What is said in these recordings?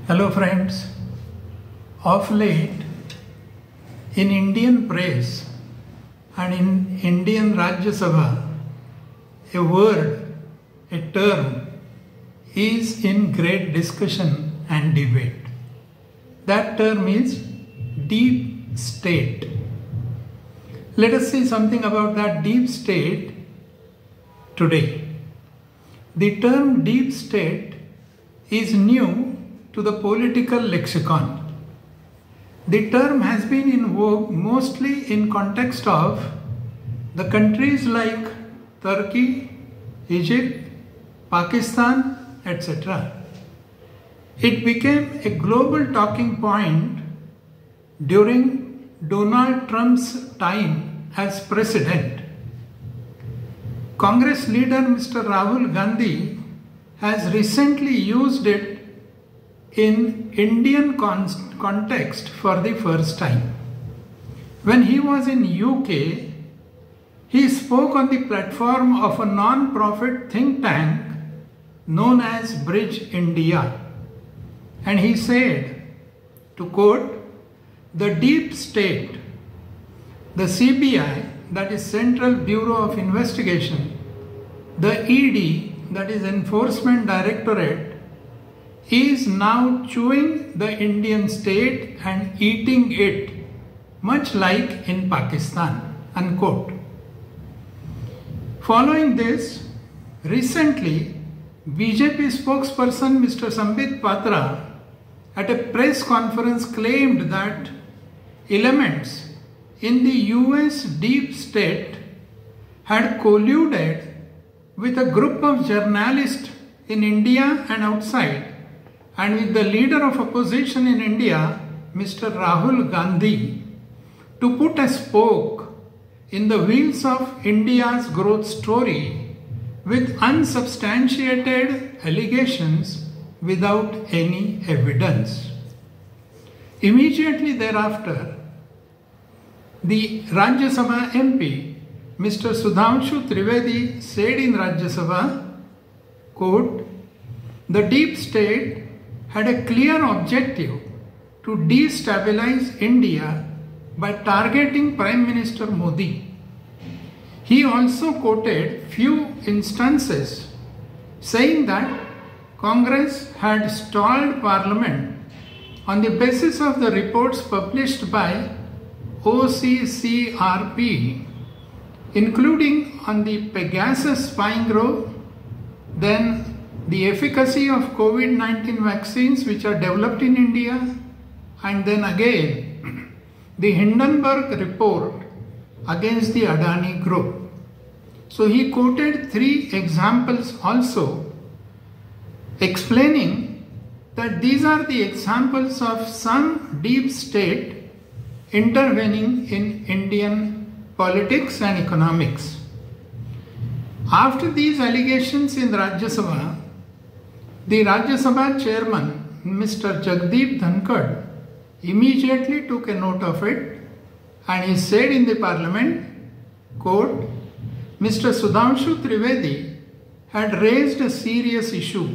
Hello friends, of late in Indian press and in Indian Rajya Sabha, a word, a term is in great discussion and debate. That term is deep state. Let us see something about that deep state today. The term deep state is new to the political lexicon. The term has been in vogue mostly in context of the countries like Turkey, Egypt, Pakistan, etc. It became a global talking point during Donald Trump's time as president. Congress leader Mr. Rahul Gandhi has recently used it in Indian context for the first time. When he was in UK, he spoke on the platform of a non-profit think tank known as Bridge India. And he said, to quote, "The deep state, the CBI, that is Central Bureau of Investigation, the ED, that is Enforcement Directorate, is now chewing the Indian state and eating it, much like in Pakistan," unquote. Following this, recently, BJP spokesperson Mr. Sambit Patra at a press conference claimed that elements in the US deep state had colluded with a group of journalists in India and outside, and with the leader of opposition in India, Mr. Rahul Gandhi, to put a spoke in the wheels of India's growth story with unsubstantiated allegations without any evidence. Immediately thereafter, the Rajya Sabha MP, Mr. Sudhanshu Trivedi, said in Rajya Sabha, quote, "The deep state had a clear objective to destabilize India by targeting Prime Minister Modi." He also quoted few instances saying that Congress had stalled Parliament on the basis of the reports published by OCCRP, including on the Pegasus spying probe, then the efficacy of COVID-19 vaccines which are developed in India, and then again the Hindenburg report against the Adani group. So he quoted 3 examples also, explaining that these are the examples of some deep state intervening in Indian politics and economics. After these allegations in Rajya Sabha, the Rajya Sabha chairman, Mr. Jagdeep Dhankad, immediately took a note of it, and he said in the parliament, quote, "Mr. Sudhanshu Trivedi had raised a serious issue,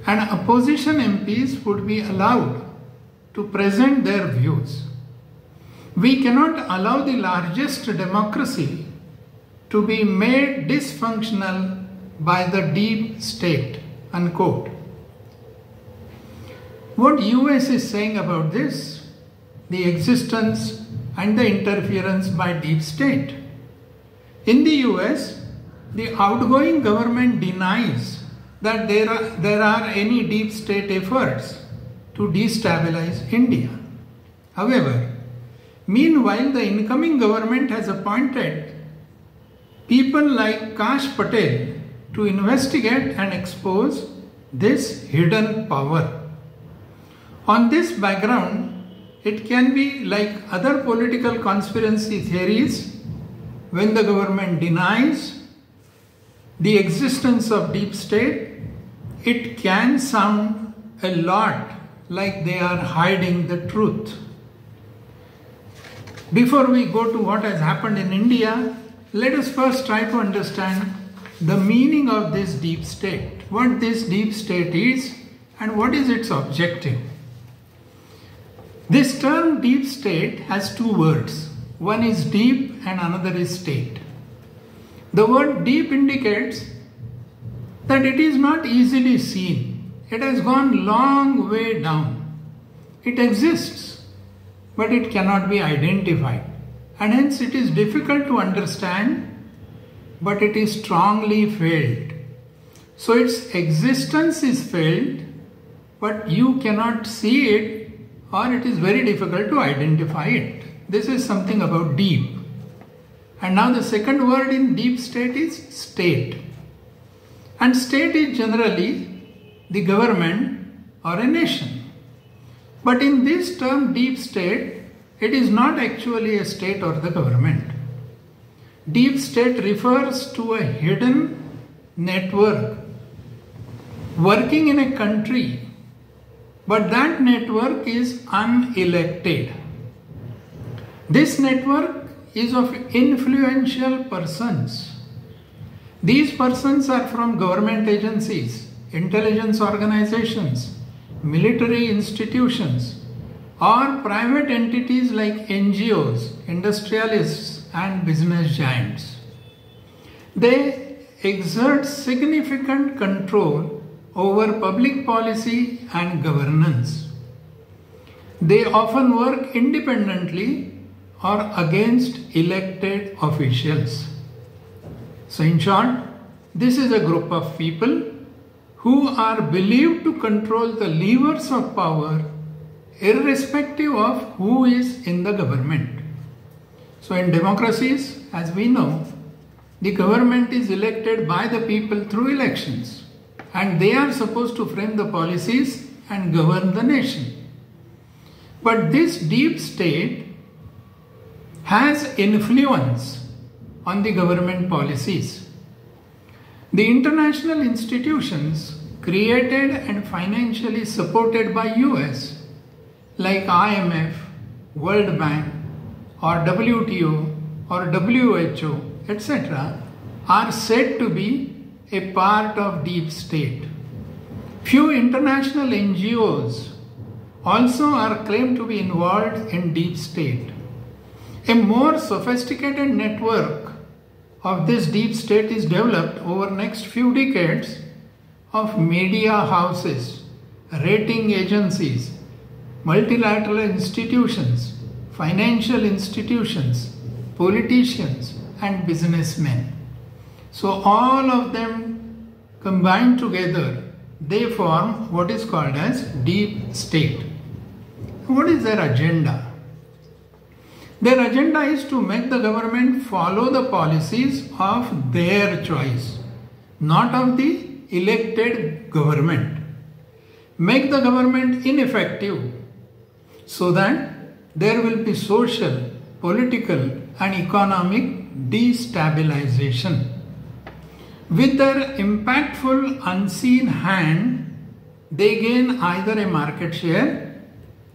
and opposition MPs would be allowed to present their views. We cannot allow the largest democracy to be made dysfunctional by the deep state," unquote. What US is saying about this, the existence and the interference by deep state? In the US, the outgoing government denies that there are any deep state efforts to destabilize India. However, meanwhile, the incoming government has appointed people like Kash Patel to investigate and expose this hidden power. On this background, it can be like other political conspiracy theories. When the government denies the existence of deep state, it can sound a lot like they are hiding the truth. Before we go to what has happened in India, let us first try to understand the meaning of this deep state, what this deep state is and what is its objective? This term deep state has two words. One is deep and another is state. The word deep indicates that it is not easily seen. It has gone long way down. It exists, but it cannot be identified. And hence it is difficult to understand, but it is strongly felt. So its existence is felt, but you cannot see it, or it is very difficult to identify it. This is something about deep. And now the second word in deep state is state. And state is generally the government or a nation. But in this term deep state, it is not actually a state or the government. Deep state refers to a hidden network working in a country, but that network is unelected. This network is of influential persons. These persons are from government agencies, intelligence organizations, military institutions, or private entities like NGOs, industrialists, and business giants. They exert significant control over public policy and governance. They often work independently or against elected officials. So in short, this is a group of people who are believed to control the levers of power irrespective of who is in the government. So in democracies, as we know, the government is elected by the people through elections, and they are supposed to frame the policies and govern the nation. But this deep state has influence on the government policies. The international institutions created and financially supported by US like IMF, World Bank, or WTO or WHO, etc., are said to be a part of deep state. Few international NGOs also are claimed to be involved in deep state. A more sophisticated network of this deep state is developed over next few decades of media houses, rating agencies, multilateral institutions, financial institutions, politicians, and businessmen. So all of them combined together, they form what is called as deep state. What is their agenda? Their agenda is to make the government follow the policies of their choice, not of the elected government. Make the government ineffective so that there will be social, political, and economic destabilization. With their impactful unseen hand, they gain either a market share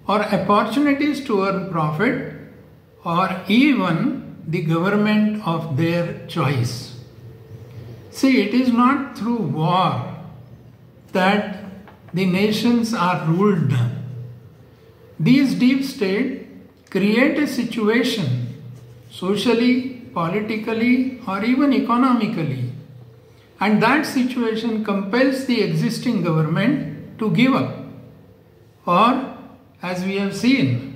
or opportunities to earn profit, or even the government of their choice. See, it is not through war that the nations are ruled. These deep states create a situation, socially, politically, or even economically, and that situation compels the existing government to give up. Or, as we have seen,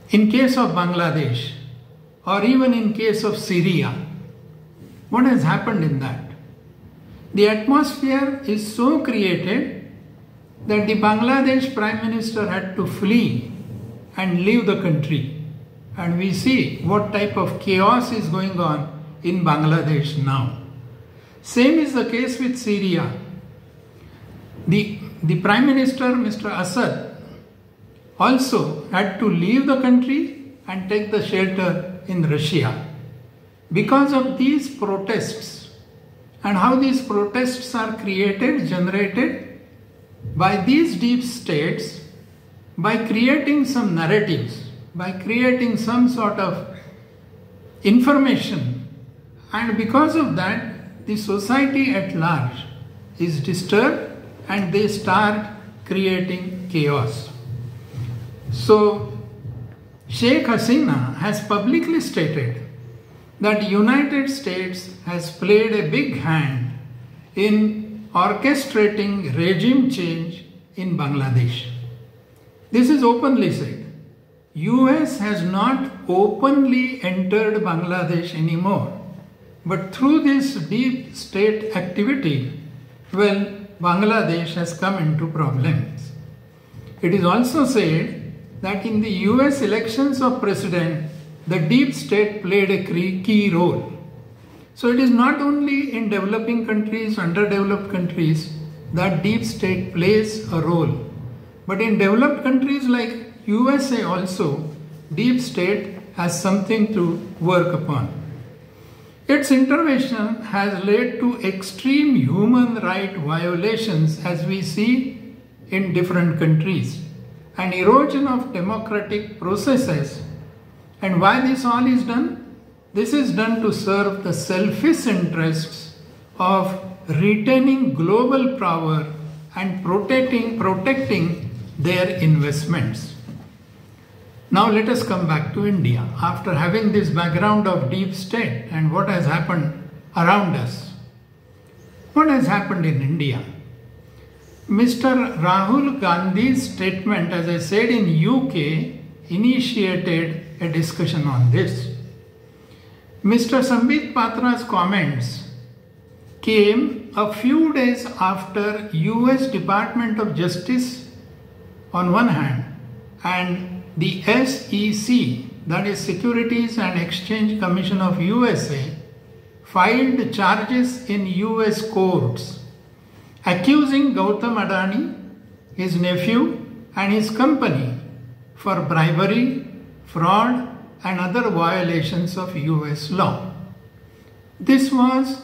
in case of Bangladesh, or even in case of Syria, what has happened in that? The atmosphere is so created that the Bangladesh Prime Minister had to flee and leave the country. And we see what type of chaos is going on in Bangladesh now. Same is the case with Syria. The Prime Minister, Mr. Assad, also had to leave the country and take the shelter in Russia because of these protests, and how these protests are generated by these deep states by creating some narratives, by creating some sort of information, and because of that the society at large is disturbed and they start creating chaos. So Sheikh Hasina has publicly stated that United States has played a big hand in orchestrating regime change in Bangladesh. This is openly said. US has not openly entered Bangladesh anymore, but through this deep state activity, Bangladesh has come into problems. It is also said that in the US elections of president, the deep state played a key role. So it is not only in developing countries, underdeveloped countries, that deep state plays a role, but in developed countries like USA also, deep state has something to work upon. Its intervention has led to extreme human rights violations, as we see in different countries, and erosion of democratic processes. And why this all is done? This is done to serve the selfish interests of retaining global power and protecting their investments. Now let us come back to India. After having this background of deep state and what has happened around us, what has happened in India? Mr. Rahul Gandhi's statement, as I said, in UK initiated a discussion on this. Mr. Sambit Patra's comments came a few days after US Department of Justice on one hand and the SEC, that is Securities and Exchange Commission of USA, filed charges in US courts accusing Gautam Adani, his nephew and his company for bribery, fraud and other violations of US law. This was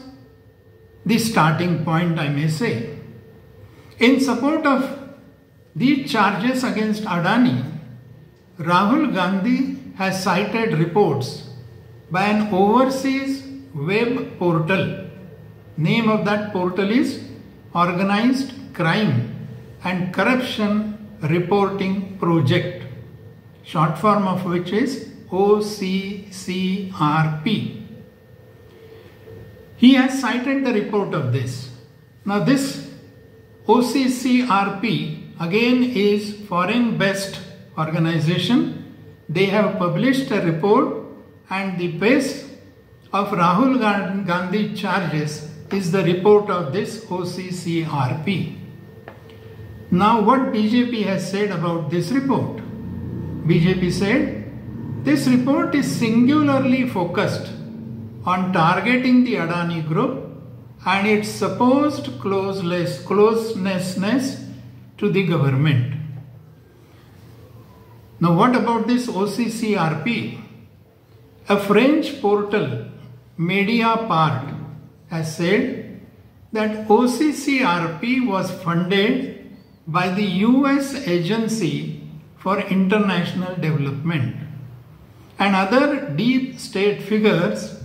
the starting point, I may say. In support of these charges against Adani, Rahul Gandhi has cited reports by an overseas web portal. Name of that portal is Organized Crime and Corruption Reporting Project, short form of which is OCCRP. He has cited the report of this. Now this OCCRP again is foreign-based organization. They have published a report, and the base of Rahul Gandhi charges is the report of this OCCRP. Now what BJP has said about this report? BJP said this report is singularly focused on targeting the Adani group and its supposed closeness to the government. Now what about this OCCRP? A French portal, Mediapart, has said that OCCRP was funded by the US Agency for International Development and other deep state figures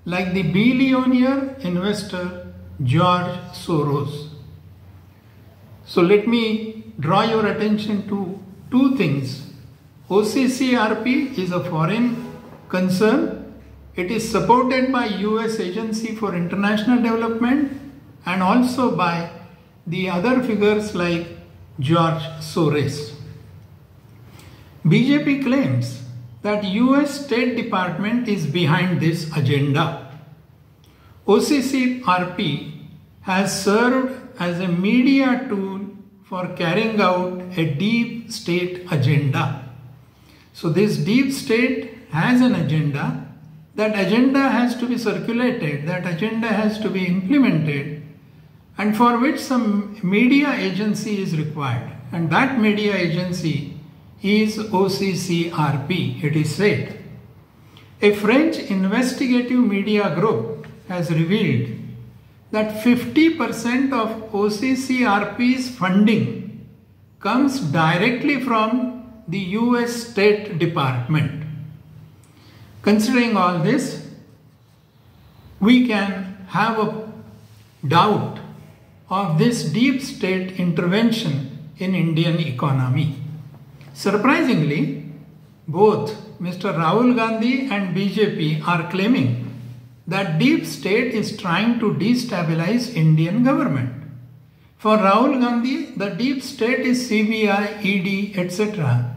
like the billionaire investor George Soros. So let me draw your attention to two things. OCCRP is a foreign concern. It is supported by US Agency for International Development and also by the other figures like George Soros. BJP claims that US State Department is behind this agenda. OCCRP has served as a media tool for carrying out a deep state agenda. So this deep state has an agenda. That agenda has to be circulated, that agenda has to be implemented, and for which some media agency is required. And that media agency is OCCRP, it is said. A French investigative media group has revealed that 50% of OCCRP's funding comes directly from the US State Department. Considering all this, we can have a doubt of this deep state intervention in Indian economy. Surprisingly, both Mr. Rahul Gandhi and BJP are claiming that deep state is trying to destabilize Indian government. For Rahul Gandhi, the deep state is CBI, ED, etc.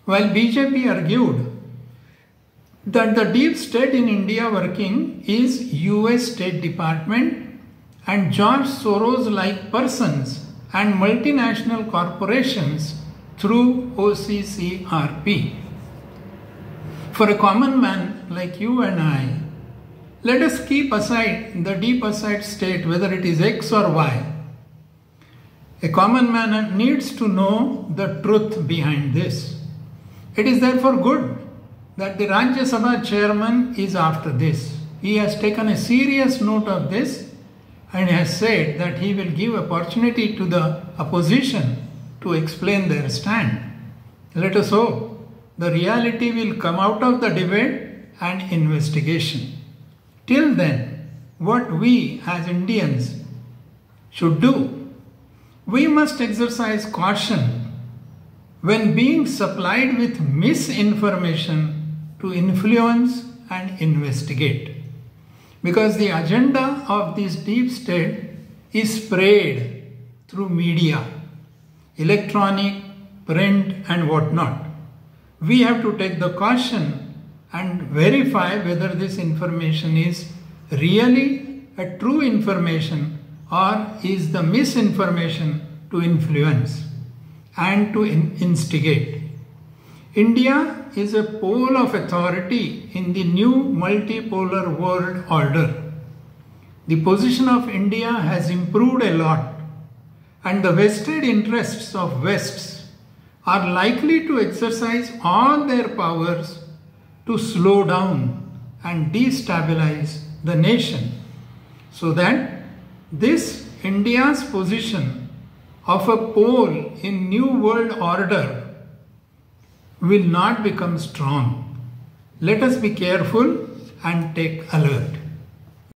While BJP argued that the deep state in India working is US State Department and George Soros-like persons and multinational corporations through OCCRP. For a common man like you and I, let us keep aside the deep aside state, whether it is X or Y. A common man needs to know the truth behind this. It is therefore good that the Rajya Sabha chairman is after this. He has taken a serious note of this and has said that he will give opportunity to the opposition to explain their stand. Let us hope the reality will come out of the debate and investigation. Till then, what we as Indians should do, we must exercise caution when being supplied with misinformation to influence and investigate. Because the agenda of this deep state is sprayed through media, electronic, print and whatnot. We have to take the caution and verify whether this information is really a true information or is the misinformation to influence and to instigate. India is a pole of authority in the new multipolar world order. The position of India has improved a lot, and the vested interests of Wests are likely to exercise all their powers to slow down and destabilize the nation, so that this India's position of a pole in new world order will not become strong. Let us be careful and take alert.